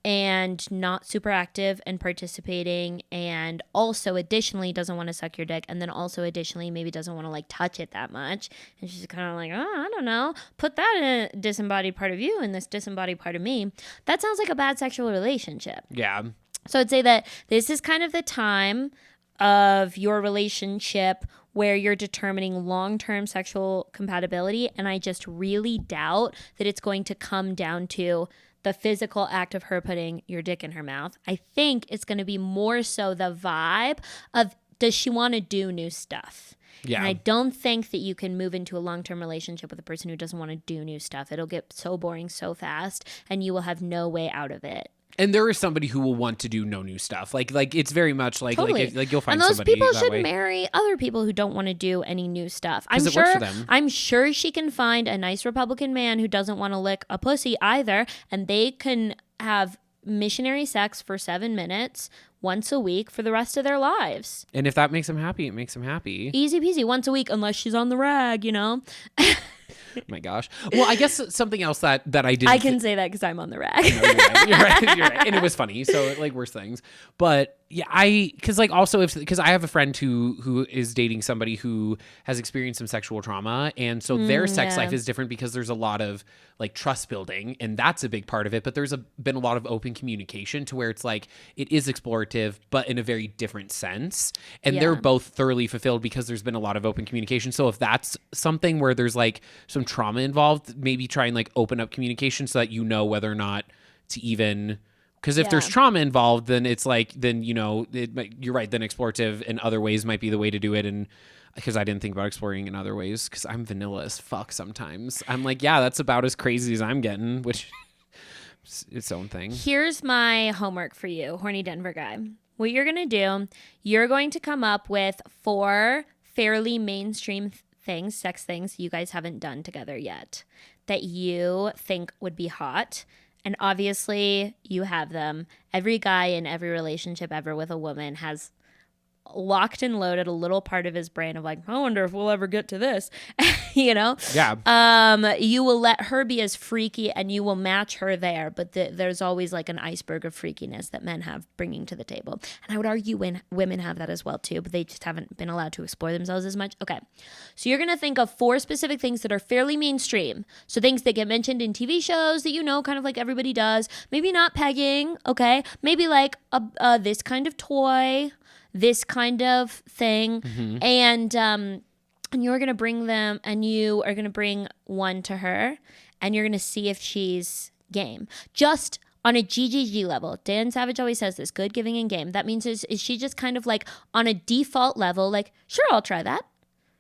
and not super active and participating, and also additionally doesn't want to suck your dick, and then also additionally maybe doesn't want to like touch it that much, and she's kind of like, oh, I don't know, put that in a disembodied part of you and this disembodied part of me, that sounds like a bad sexual relationship. Yeah. So I'd say that this is kind of the time of your relationship where you're determining long-term sexual compatibility, and I just really doubt that it's going to come down to the physical act of her putting your dick in her mouth. I think it's going to be more so the vibe of, does she want to do new stuff? Yeah. And I don't think that you can move into a long-term relationship with a person who doesn't want to do new stuff. It'll get so boring so fast, and you will have no way out of it. And there is somebody who will want to do no new stuff. Like it's very much like Totally. like you'll find and those somebody people that should way. marry other people who don't want to do any new stuff. I'm 'Cause it works sure. for them. I'm sure she can find a nice Republican man who doesn't want to lick a pussy either, and they can have missionary sex for 7 minutes once a week for the rest of their lives. And if that makes them happy, it makes them happy. Easy peasy, once a week, unless she's on the rag, you know. My gosh. Well, I guess something else that I didn't. I can say that because I'm on the rag. No, you're right. You're right. And it was funny. So like worse things. But yeah, because like also because I have a friend who is dating somebody who has experienced some sexual trauma, and so their sex life is different because there's a lot of like trust building, and that's a big part of it. But there's been a lot of open communication to where it's like it is explorative, but in a very different sense. And they're both thoroughly fulfilled because there's been a lot of open communication. So if that's something where there's like some trauma involved, maybe try and like open up communication so that you know whether or not to even. Because if there's trauma involved, then it's like, then, you know, you're right, then explorative in other ways might be the way to do it. And because I didn't think about exploring in other ways, because I'm vanilla as fuck sometimes. I'm like, yeah, that's about as crazy as I'm getting, which is its own thing. Here's my homework for you, horny Denver guy. What you're going to do, you're going to come up with 4 fairly mainstream things, sex things you guys haven't done together yet that you think would be hot. And obviously, you have them. Every guy in every relationship ever with a woman has locked and loaded a little part of his brain of like, I wonder if we'll ever get to this, you know? Yeah. You will let her be as freaky and you will match her there. But there's always like an iceberg of freakiness that men have bringing to the table. And I would argue women have that as well too, but they just haven't been allowed to explore themselves as much. Okay. So you're going to think of 4 specific things that are fairly mainstream. So things that get mentioned in TV shows that you know, kind of like everybody does. Maybe not pegging. Okay. Maybe like this kind of toy, this kind of thing. And you're going to bring them, and you are going to bring one to her, and you're going to see if she's game. Just on a GGG level. Dan Savage always says this, good, giving, and game. That means is she just kind of like on a default level, like, sure, I'll try that.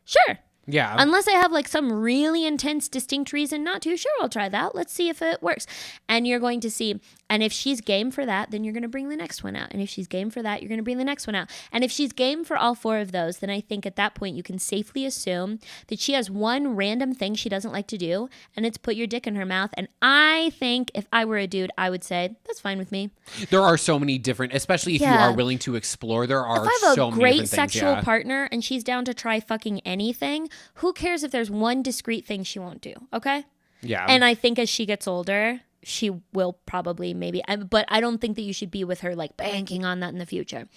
Sure. Yeah. Unless I have like some really intense, distinct reason not to, sure, I'll try that. Let's see if it works. And you're going to see, and if she's game for that, then you're going to bring the next one out. And if she's game for that, you're going to bring the next one out. And if she's game for all 4 of those, then I think at that point you can safely assume that she has one random thing she doesn't like to do, and it's put your dick in her mouth. And I think if I were a dude, I would say, that's fine with me. There are so many different, especially if you are willing to explore, there are if I have so a many great different things. sexual partner and she's down to try fucking anything, who cares if there's one discrete thing she won't do, okay? Yeah. And I think as she gets older, she will probably maybe, but I don't think that you should be with her like banking on that in the future.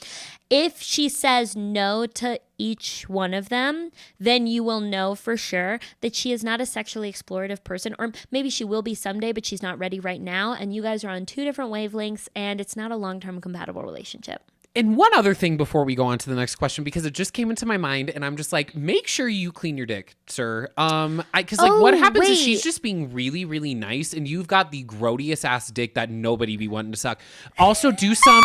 If she says no to each one of them, then you will know for sure that she is not a sexually explorative person, or maybe she will be someday, but she's not ready right now. And you guys are on 2 different wavelengths, and it's not a long-term compatible relationship. And one other thing before we go on to the next question, because it just came into my mind, and I'm just like, make sure you clean your dick, sir. Because what happens is she's just being really, really nice, and you've got the grodiest ass dick that nobody be wanting to suck. Also, do some.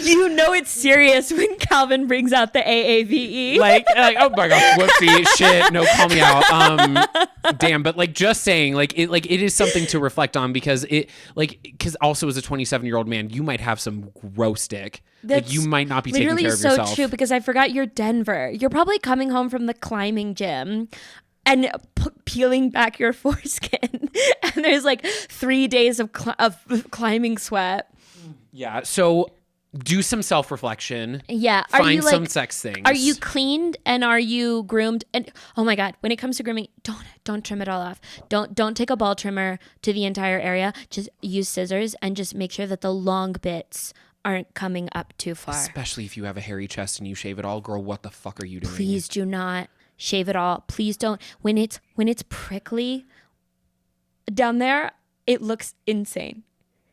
You know it's serious when Calvin brings out the AAVE. like oh my gosh, whoopsie, shit, no, call me out. Damn, but like just saying, like it is something to reflect on, because because also as a 27-year-old man, you might have some gross dick. That's like you might not be taking care of yourself. Literally so true, because I forgot you're Denver. You're probably coming home from the climbing gym and peeling back your foreskin, and there's like 3 days of climbing sweat. Yeah, so do some self-reflection. Yeah. Find some sex things. Are you cleaned and are you groomed? And oh my God, when it comes to grooming, don't trim it all off. Don't take a ball trimmer to the entire area. Just use scissors and just make sure that the long bits aren't coming up too far. Especially if you have a hairy chest and you shave it all, girl, what the fuck are you doing? Please do not shave it all. Please don't. When it's prickly down there, it looks insane.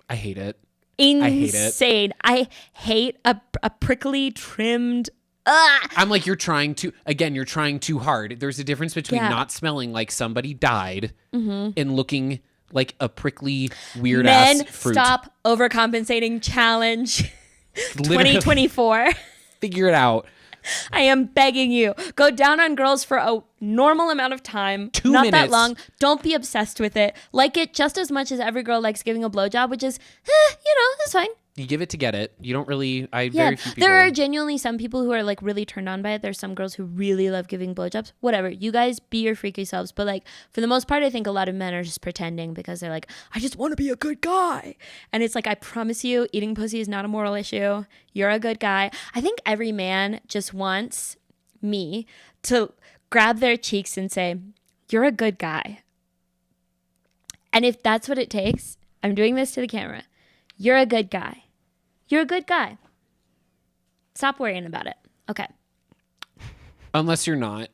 I hate it. Insane. I hate a prickly trimmed. I'm like, you're trying too hard. There's a difference between not smelling like somebody died and looking like a prickly, weird ass fruit. Stop overcompensating challenge 2024. Figure it out. I am begging you. Go down on girls for a normal amount of time. 2 not minutes. that long. Don't be obsessed with it. Like it just as much as every girl likes giving a blowjob, which is, it's fine. You give it to get it. You don't really. Very few people. There are genuinely some people who are like really turned on by it. There's some girls who really love giving blowjobs. Whatever. You guys be your freaky selves. But like for the most part, I think a lot of men are just pretending because they're like, I just want to be a good guy. And it's like, I promise you, eating pussy is not a moral issue. You're a good guy. I think every man just wants me to grab their cheeks and say, you're a good guy. And if that's what it takes, I'm doing this to the camera. You're a good guy. You're a good guy. Stop worrying about it. Okay. Unless you're not.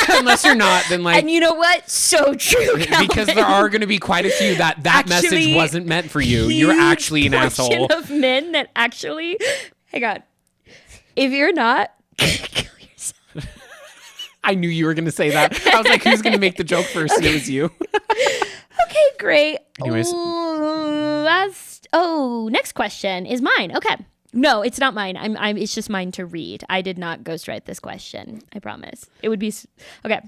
Unless you're not, then like. And you know what? So true, Calvin. Because there are going to be quite a few that message wasn't meant for you. You're actually an asshole. Of men that actually, hang on. If you're not, kill yourself. I knew you were going to say that. I was like, who's going to make the joke first? Okay. It was you. Okay, great. Anyways. Next question is mine. Okay. No, it's not mine. It's just mine to read. I did not ghostwrite this question. I promise. It would be okay.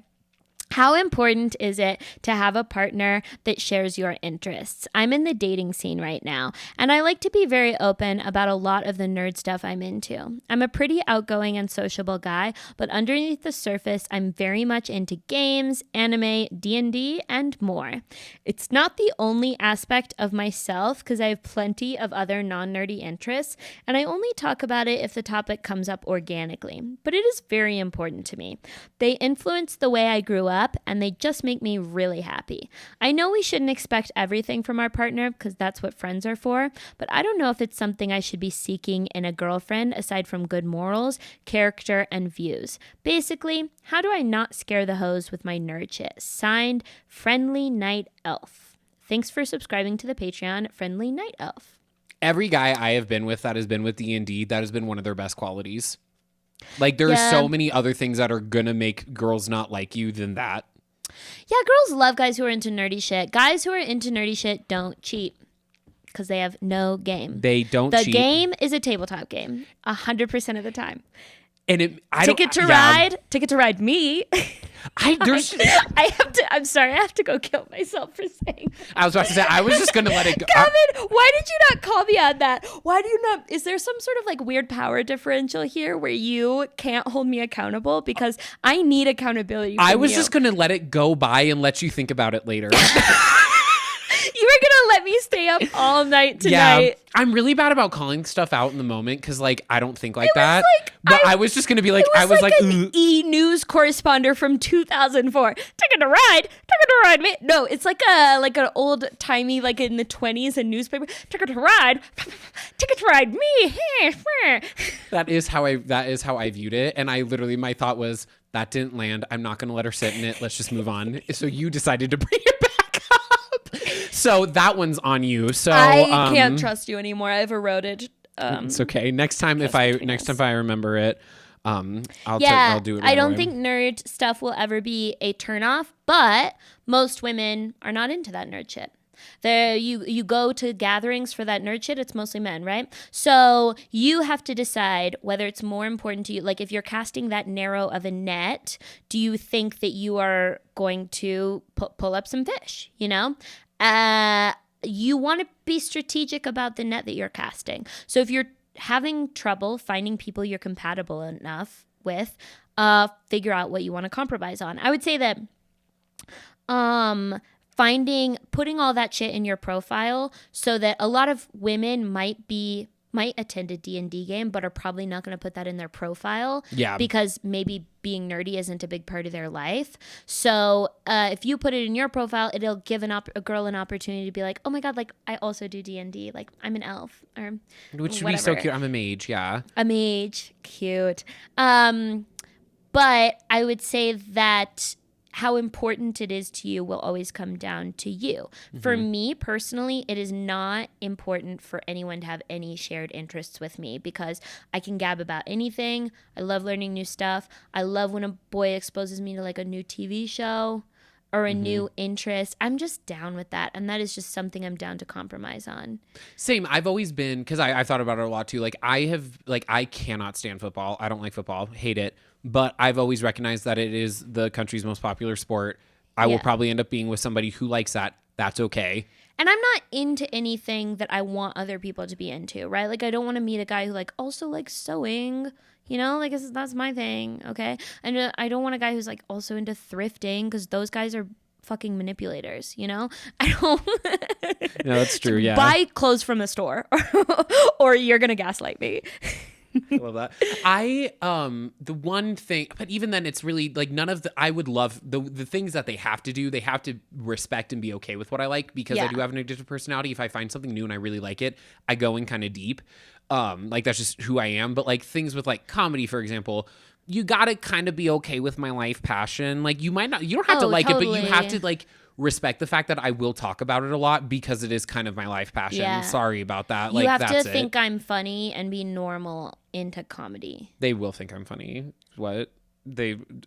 How important is it to have a partner that shares your interests? I'm in the dating scene right now, and I like to be very open about a lot of the nerd stuff I'm into. I'm a pretty outgoing and sociable guy, but underneath the surface, I'm very much into games, anime, D&D, and more. It's not the only aspect of myself because I have plenty of other non-nerdy interests, and I only talk about it if the topic comes up organically. But it is very important to me. They influence the way I grew up, and they just make me really happy. I know we shouldn't expect everything from our partner because that's what friends are for, but I don't know if it's something I should be seeking in a girlfriend aside from good morals, character, and views. Basically, how do I not scare the hoes with my nerd shit? Signed, Friendly Night Elf. Thanks for subscribing to the Patreon, Friendly Night Elf. Every guy I have been with that has been with D&D, that has been one of their best qualities. Like, there are so many other things that are going to make girls not like you than that. Yeah, girls love guys who are into nerdy shit. Guys who are into nerdy shit don't cheat because they have no game. They don't cheat. The game is a tabletop game 100% of the time. And Ticket to ride me. I'm sorry, I have to go kill myself for saying that. I was about to say, I was just going to let it go. Calvin, why did you not call me on that? Why do you not? Is there some sort of like weird power differential here where you can't hold me accountable? Because I need accountability from I was you. just going to let it go by and let you think about it later. You were going to let me stay up all night tonight. Yeah, I'm really bad about calling stuff out in the moment because, like, I don't think like that. But I was just going to be like, I was like an E-news correspondent from 2004. Ticket to ride me. No, it's like an old timey, like in the 20s, a newspaper. Ticket to ride me. That is how I viewed it. And I literally, my thought was, that didn't land. I'm not going to let her sit in it. Let's just move on. So you decided to bring it back up. So that one's on you. So I can't trust you anymore. I've eroded. It's okay. Next time if I remember it, I'll do it. I don't think nerd stuff will ever be a turnoff, but most women are not into that nerd shit. You go to gatherings for that nerd shit, it's mostly men, right? So you have to decide whether it's more important to you. Like if you're casting that narrow of a net, do you think that you are going to pull up some fish, you know? You want to be strategic about the net that you're casting. So if you're having trouble finding people you're compatible enough with, figure out what you want to compromise on. I would say that putting all that shit in your profile so that a lot of women might attend a D&D game but are probably not going to put that in their profile because maybe being nerdy isn't a big part of their life. So if you put it in your profile, it'll give a girl an opportunity to be like, oh my god, like I also do D&D, like I'm an elf, or which would be so cute. I'm a mage. A mage, cute. But I would say that how important it is to you will always come down to you. Mm-hmm. For me personally, it is not important for anyone to have any shared interests with me because I can gab about anything. I love learning new stuff. I love when a boy exposes me to like a new TV show. or a new interest, I'm just down with that. And that is just something I'm down to compromise on. Same. I've always been, because I've thought about it a lot too. Like I cannot stand football. I don't like football, hate it. But I've always recognized that it is the country's most popular sport. I will probably end up being with somebody who likes that. That's okay. And I'm not into anything that I want other people to be into, right? Like, I don't want to meet a guy who like also likes sewing, you know, like that's my thing. Okay. And I don't want a guy who's like also into thrifting, because those guys are fucking manipulators, you know? I don't. No, that's true. Yeah. Buy clothes from a store or you're going to gaslight me. I love that. The one thing, but even then it's really like none of the, I would love the things that they have to do. They have to respect and be okay with what I like, because I do have an addictive personality. If I find something new and I really like it, I go in kind of deep. Like that's just who I am. But like things with like comedy, for example, you gotta kind of be okay with my life passion. Like you don't have to like it, but you have to like respect the fact that I will talk about it a lot, because it is kind of my life passion. Yeah. Sorry about that. You have to think I'm funny and be normal into comedy. They will think I'm funny. What?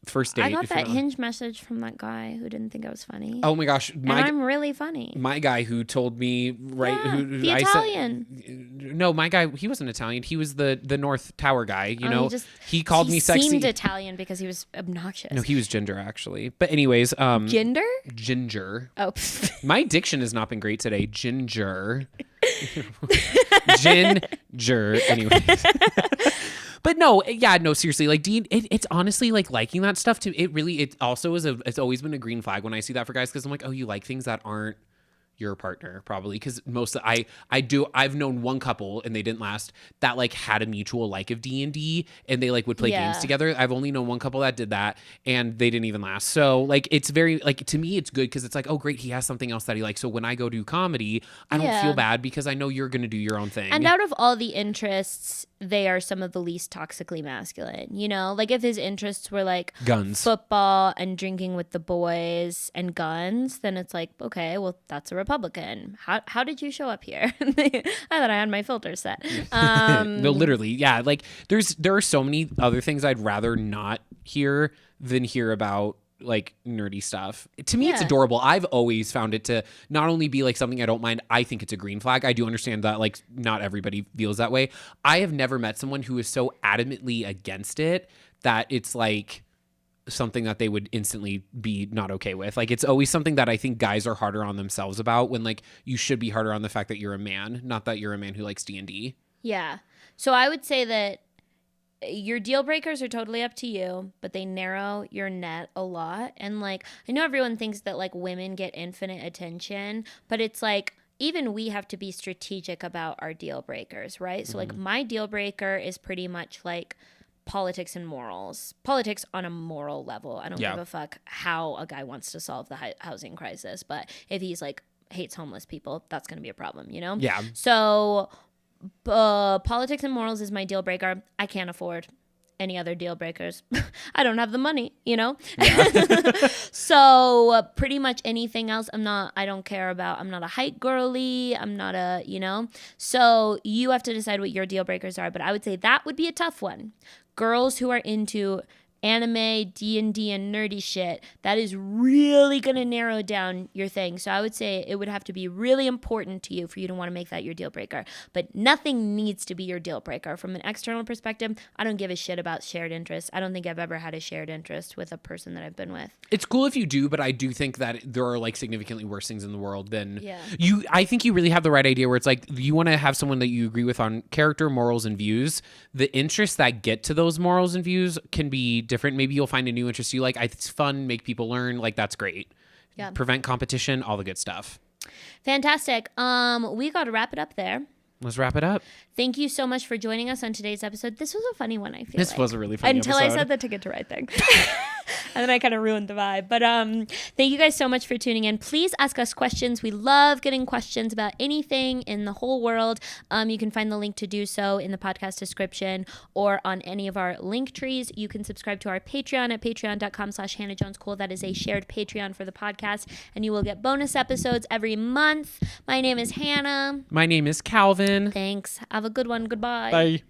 First date. I got that Hinge message from that guy who didn't think I was funny. Oh my gosh. I'm really funny. My guy who told me, right? Yeah, the Italian. No, my guy, he wasn't Italian. He was the North Tower guy, you know. He called me sexy. He seemed Italian because he was obnoxious. No, he was ginger, actually. But anyways. Ginger? Ginger. Oh. My diction has not been great today. Ginger. Ginger. Anyways. But no, yeah, no, seriously, like Dean, it's honestly like liking that stuff too. It also it's always been a green flag when I see that for guys, because I'm like, oh, you like things that aren't your partner, probably, because I've known one couple, and they didn't last, that like had a mutual like of D&D, and they like would play games together. I've only known one couple that did that, and they didn't even last. So like it's very like, to me it's good, because it's like, oh great, he has something else that he likes. So when I go do comedy, I don't feel bad, because I know you're gonna do your own thing. And out of all the interests, they are some of the least toxically masculine, you know? Like if his interests were like guns, football and drinking with the boys and guns, then it's like, okay, well, that's a Republican. How did you show up here? I thought I had my filter set. No, literally. Yeah. Like there are so many other things I'd rather not hear than hear about like nerdy stuff. To me, it's adorable. I've always found it to not only be like something I don't mind, I think it's a green flag. I do understand that like not everybody feels that way. I have never met someone who is so adamantly against it that it's like something that they would instantly be not okay with. Like it's always something that I think guys are harder on themselves about, when like you should be harder on the fact that you're a man, not that you're a man who likes D&D. Yeah. So I would say that your deal breakers are totally up to you, but they narrow your net a lot. And like, I know everyone thinks that like women get infinite attention, but it's like, even we have to be strategic about our deal breakers, right? So like my deal breaker is pretty much like politics and morals. Politics on a moral level. I don't give a fuck how a guy wants to solve the housing crisis, but if he's like hates homeless people, that's going to be a problem, you know? Yeah. So politics and morals is my deal breaker. I can't afford any other deal breakers. I don't have the money, you know? Yeah. So pretty much anything else I don't care about. I'm not a height girly. I'm not a, you know? So you have to decide what your deal breakers are, but I would say that would be a tough one. Girls who are into anime, D&D, and nerdy shit, that is really going to narrow down your thing. So I would say it would have to be really important to you for you to want to make that your deal breaker. But nothing needs to be your deal breaker. From an external perspective, I don't give a shit about shared interests. I don't think I've ever had a shared interest with a person that I've been with. It's cool if you do, but I do think that there are like significantly worse things in the world than you. I think you really have the right idea where it's like you want to have someone that you agree with on character, morals, and views. The interests that get to those morals and views can be different. Maybe you'll find a new interest you like. It's fun, make people learn. Like that's great. Yeah. Prevent competition, all the good stuff. Fantastic. We got to wrap it up there. Let's wrap it up. Thank you so much for joining us on today's episode. This was a funny one, I feel This was a really funny Until episode. I said the Ticket to Ride thing. And then I kind of ruined the vibe. But thank you guys so much for tuning in. Please ask us questions. We love getting questions about anything in the whole world. You can find the link to do so in the podcast description or on any of our link trees. You can subscribe to our Patreon at patreon.com/HannahJonesCool. That is a shared Patreon for the podcast. And you will get bonus episodes every month. My name is Hannah. My name is Calvin. Thanks. Have a good one. Goodbye. Bye.